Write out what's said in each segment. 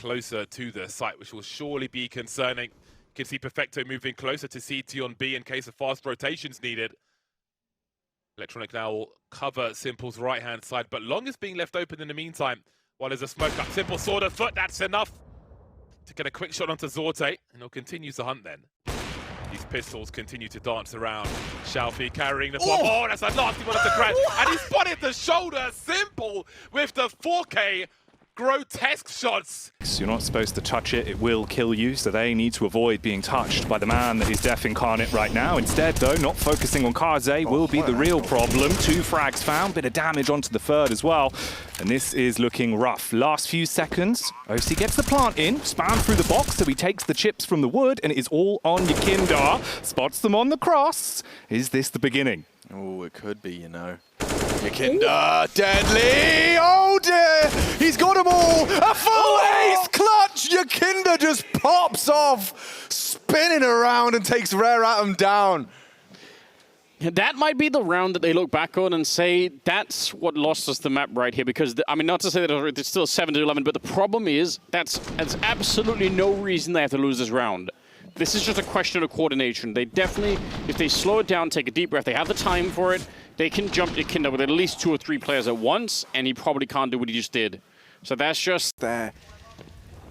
closer to the site, which will surely be concerning. You can see Perfecto moving closer to CT on B in case of fast rotations needed. Electronic now will cover Simple's right-hand side, but Long is being left open in the meantime. While there's a smoke up, Simple sword of foot, that's enough to get a quick shot onto Zorte, and he'll continue to hunt then. These pistols continue to dance around. Shalfie carrying the bomb. Oh, that's a nasty one off the ground. And he spotted the shoulder. Simple with the 4K grotesque shots. You're not supposed to touch it, it will kill you, so they need to avoid being touched by the man that is Death Incarnate right now. Instead, though, not focusing on Kaze will be the real problem. 2 frags found, bit of damage onto the third as well. And this is looking rough. Last few seconds, OC gets the plant in, spam through the box, so he takes the chips from the wood, and it is all on YEKINDAR. Spots them on the cross. Is this the beginning? Oh, it could be, you know. YEKINDAR, deadly! Oh dear! He's got them all! A full ace clutch! YEKINDAR just pops off, spinning around and takes Rare Atom down. That might be the round that they look back on and say, that's what lost us the map right here. Because, I mean, not to say that it's still 7-11, but the problem is that's absolutely no reason they have to lose this round. This is just a question of coordination. They definitely, if they slow it down, take a deep breath, they have the time for it, they can jump YEKINDAR with at least 2 or 3 players at once, and he probably can't do what he just did. So that's just...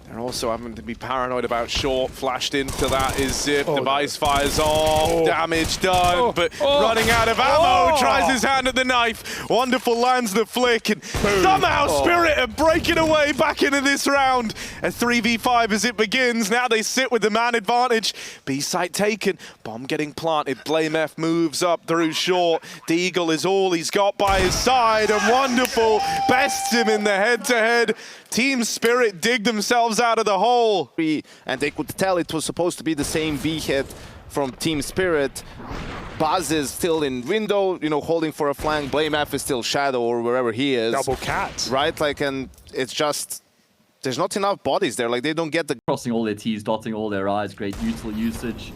They're also having to be paranoid about short. Flashed into that is Zip. Device fires off. Damage done, but running out of ammo. Tries his hand at the knife. Wonderful lands the flick. And somehow Spirit are breaking away back into this round. A 3v5 as it begins. Now they sit with the man advantage. B site taken. Bomb getting planted. Blame F moves up through short. Deagle is all he's got by his side. And Wonderful bests him in the head-to-head. Team Spirit dig themselves out of the hole. And they could tell it was supposed to be the same B hit from Team Spirit. Buzz is still in window, you know, holding for a flank. Blame F is still shadow or wherever he is. Double cat. Right, like, and it's just, there's not enough bodies there. Like, they don't get the... Crossing all their T's, dotting all their I's. Great util usage.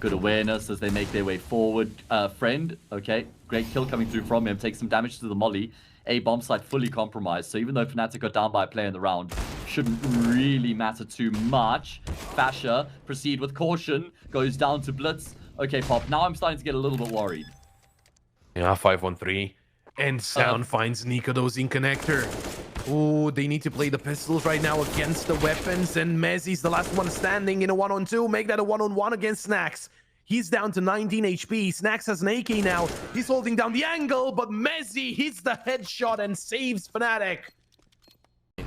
Good awareness as they make their way forward. Friend, okay. Great kill coming through from him. Takes some damage to the molly. A bomb site fully compromised, so even though Fnatic got down by a player in the round, shouldn't really matter too much. Fasher, proceed with caution, goes down to Blitz. Okay, Pop, now I'm starting to get a little bit worried. Yeah, 5-1-3. And Sound finds niko's in connector. Ooh, they need to play the pistols right now against the weapons, and Mezzi's the last one standing in a 1-on-2. Make that a 1-on-1 against Snax. He's down to 19 HP. Snax has an AK now. He's holding down the angle, but Mezzi hits the headshot and saves Fnatic.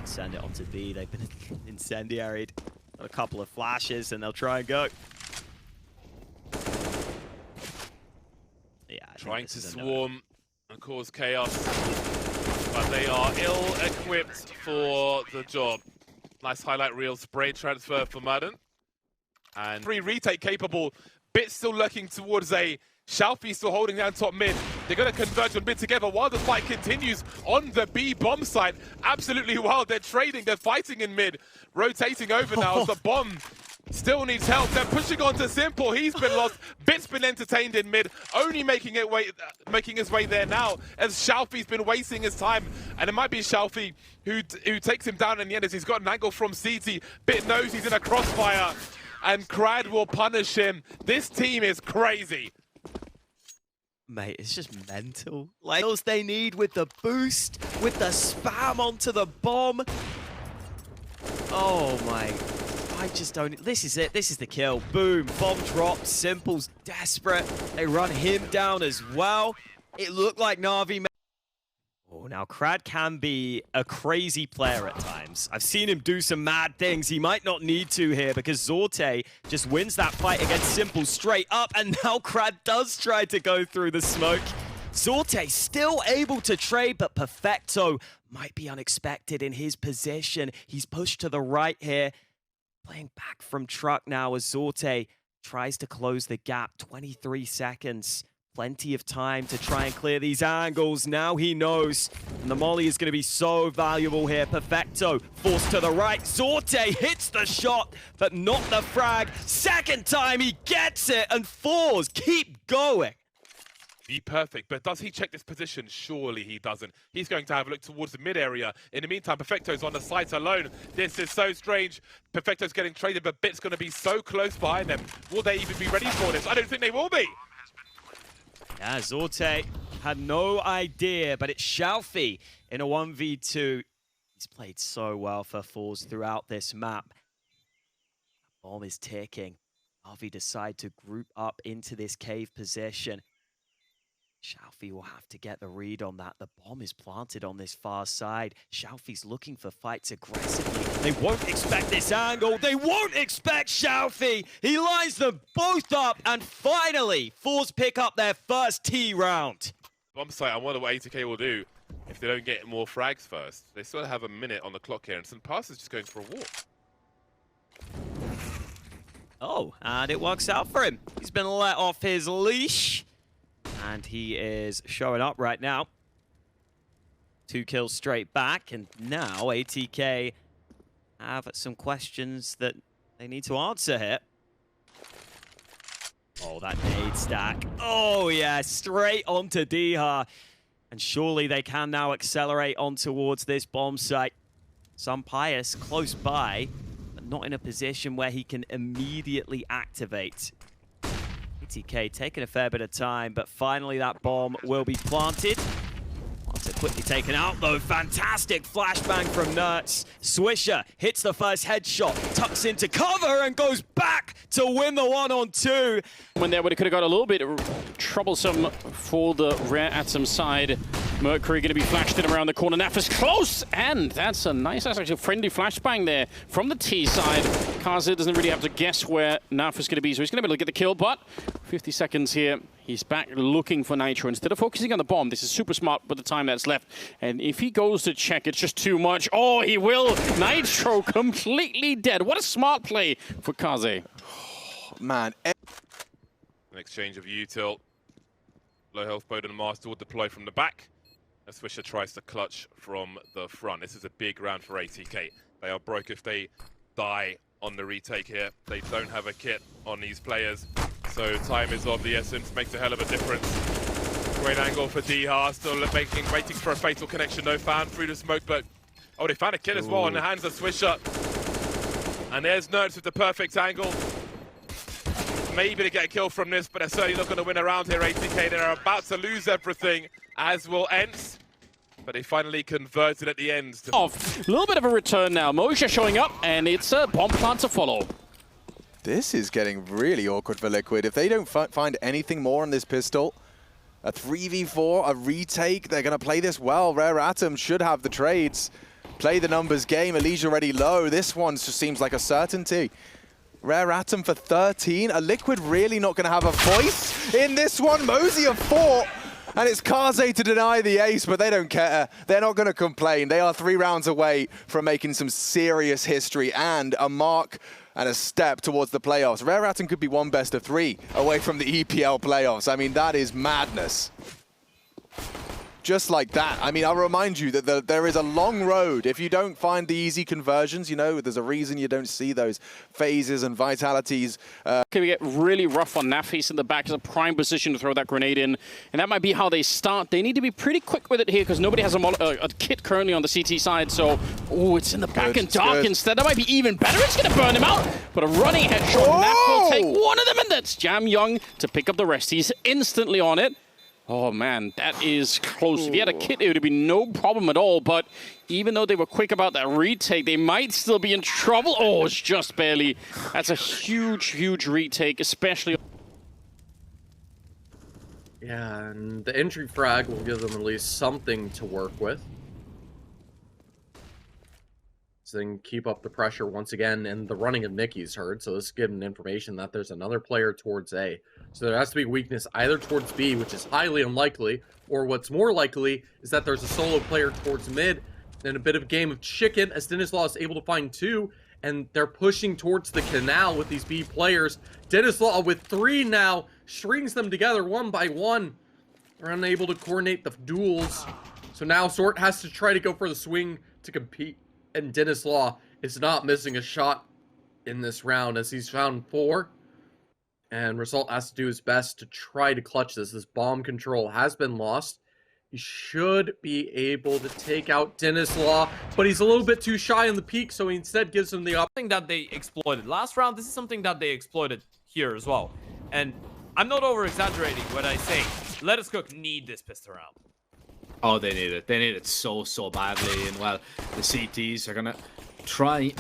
Send it onto B. They've been incendiaried. Got a couple of flashes, and they'll try and go. Yeah, trying to swarm and cause chaos, but they are ill-equipped for the job. Nice highlight reel spray transfer for Madden. And 3 retake capable. Bit still lurking towards A. Shalfie still holding down top mid. They're going to converge on mid together while the fight continues on the B bomb site. Absolutely wild. They're trading. They're fighting in mid. Rotating over now as the bomb still needs help. They're pushing on to Simple. He's been lost. Bit's been entertained in mid. Only making his way there now as Shalfie's been wasting his time. And it might be Shalfie who takes him down in the end as he's got an angle from CT. Bit knows he's in a crossfire. And Crad will punish him. This team is crazy. Mate, it's just mental. Like, those they need with the boost, with the spam onto the bomb. Oh my, I just don't, this is it, this is the kill. Boom, bomb drops, Simple's desperate. They run him down as well. It looked like NaVi. Oh, now Crad can be a crazy player at times. I've seen him do some mad things. He might not need to here because Zorte just wins that fight against Simple straight up, and now Crad does try to go through the smoke. Zorte still able to trade, but Perfecto might be unexpected in his position. He's pushed to the right here. Playing back from truck now as Zorte tries to close the gap. 23 seconds. Plenty of time to try and clear these angles. Now he knows. And the molly is going to be so valuable here. Perfecto forced to the right. Zorte hits the shot, but not the frag. Second time he gets it, and fours keep going. be perfect. But does he check this position? Surely he doesn't. He's going to have a look towards the mid area. In the meantime, Perfecto's on the site alone. This is so strange. Perfecto's getting traded, but Bit's going to be so close behind them. Will they even be ready for this? I don't think they will be. Yeah, Zorte had no idea, but it's Shalfie in a 1v2. He's played so well for FaZe throughout this map. Bomb is ticking. NaVi decide to group up into this cave position. Shalfie will have to get the read on that. The bomb is planted on this far side. Shalfie's looking for fights aggressively. They won't expect this angle. They won't expect Shalfie. He lines them both up, and finally, FaZe pick up their first T round. Bomb site, I wonder what ATK will do if they don't get more frags first. They still have a minute on the clock here, and S1MPLE is just going for a walk. Oh, and it works out for him. He's been let off his leash. And he is showing up right now. 2 kills straight back, and now ATK have some questions that they need to answer here. Oh, that nade stack. Oh, yeah, straight onto Diha. And surely they can now accelerate on towards this bomb site. S1MPLE close by, but not in a position where he can immediately activate. ATK taking a fair bit of time, but finally that bomb will be planted. Once it quickly taken out though, fantastic flashbang from Nerds. Swisher hits the first headshot, tucks into cover and goes back to win the 1-on-2. When there, but it could have got a little bit troublesome for the Rare Atom side. Mercury going to be flashed in around the corner. NaVi is close, and that's a nice, that's actually a friendly flashbang there from the T side. Kaze doesn't really have to guess where NaVi is going to be, so he's going to be able to get the kill, but 50 seconds here. He's back looking for Nitro. Instead of focusing on the bomb, this is super smart with the time that's left. And if he goes to check, it's just too much. Oh, he will. Nitro completely dead. What a smart play for Kaze. Man. An exchange of util. Low health Bowden and Master will deploy from the back. Swisher tries to clutch from the front. This is a big round for ATK. They are broke if they die on the retake here. They don't have a kit on these players. So time is of the essence, makes a hell of a difference. Great angle for Diha, still waiting for a fatal connection. No fan through the smoke, but oh, they found a kill as well in the hands of Swisher. And there's Nerds with the perfect angle. Maybe to get a kill from this, but they're certainly not going to win around here, ATK. They're about to lose everything, as will Ence. But they finally converted at the end. A little bit of a return now. Moshe showing up, and it's a bomb plant to follow. This is getting really awkward for Liquid. If they don't find anything more on this pistol, a 3v4, a retake, they're going to play this well. Rare Atom should have the trades. Play the numbers game. Elise already low. This one just seems like a certainty. Rare Atom for 13. Are Liquid really not going to have a voice in this one? Mosey a 4. And it's Kaze to deny the ace, but they don't care. They're not going to complain. They are 3 rounds away from making some serious history and a mark and a step towards the playoffs. Rare Atom could be 1 best of 3 away from the EPL playoffs. I mean, that is madness. Just like that. I mean, I'll remind you that there is a long road. If you don't find the easy conversions, you know, there's a reason you don't see those phases and vitalities. Can we get really rough on NaVi in the back as a prime position to throw that grenade in? And that might be how they start. They need to be pretty quick with it here because nobody has a kit currently on the CT side. So, oh, it's in the back and dark instead. That might be even better. It's going to burn him out. But a running headshot. NaVi will take one of them, and that's Jam Young to pick up the rest. He's instantly on it. Oh, man, that is close. If he had a kit, it would be no problem at all. But even though they were quick about that retake, they might still be in trouble. Oh, it's just barely. That's a huge, huge retake, especially. Yeah, and the entry frag will give them at least something to work with. So they can keep up the pressure once again, and the running of Nicky's heard, so this is giving information that there's another player towards A. So there has to be weakness either towards B, which is highly unlikely, or what's more likely is that there's a solo player towards mid, then a bit of a game of chicken, as Denislaw is able to find 2, and they're pushing towards the canal with these B players. Denislaw with 3 now, strings them together 1 by 1. They're unable to coordinate the duels, so now Sort has to try to go for the swing to compete. And Denislaw is not missing a shot in this round as he's found 4. And Result has to do his best to try to clutch this. This bomb control has been lost. He should be able to take out Dennis Law, but he's a little bit too shy on the peak, so he instead gives him the Something that they exploited last round. This is something that they exploited here as well. And I'm not over-exaggerating when I say Let Us Cook need this pistol round. Oh, they need it. They need it so badly. And, well, the CTs are going to try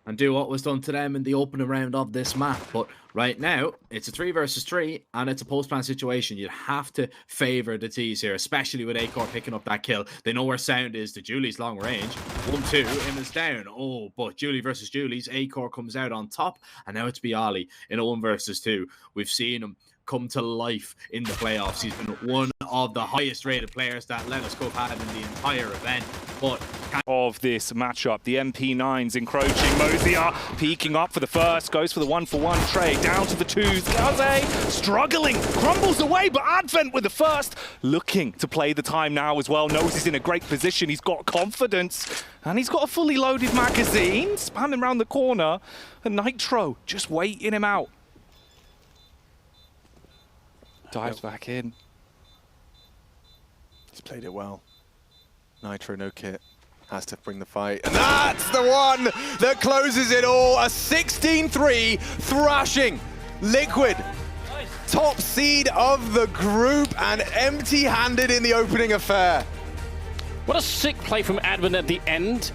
and do what was done to them in the opening round of this map. But right now, it's a 3 versus 3, and it's a post-plan situation. You'd have to favor the T's here, especially with Acor picking up that kill. They know where Sound is. The Julie's long range. 1-2, Im is down. Oh, but Julie versus Julie's. Acor comes out on top, and now it's Bialy in a 1 versus 2. We've seen him come to life in the playoffs. He's been one of the highest rated players that Let Us Cook had in the entire event. But of this matchup, the MP9's encroaching. Mosier peeking up for the first, goes for the 1-for-1 trade, down to the 2s. Gaze struggling, crumbles away, but Advent with the first, looking to play the time now as well. Knows he's in a great position, he's got confidence, and he's got a fully loaded magazine, spamming around the corner, and Nitro just waiting him out. Dives back in. He's played it well. Nitro, no kit. Has to bring the fight. And that's the one that closes it all. A 16-3 thrashing Liquid. Top seed of the group and empty-handed in the opening affair. What a sick play from Advent at the end.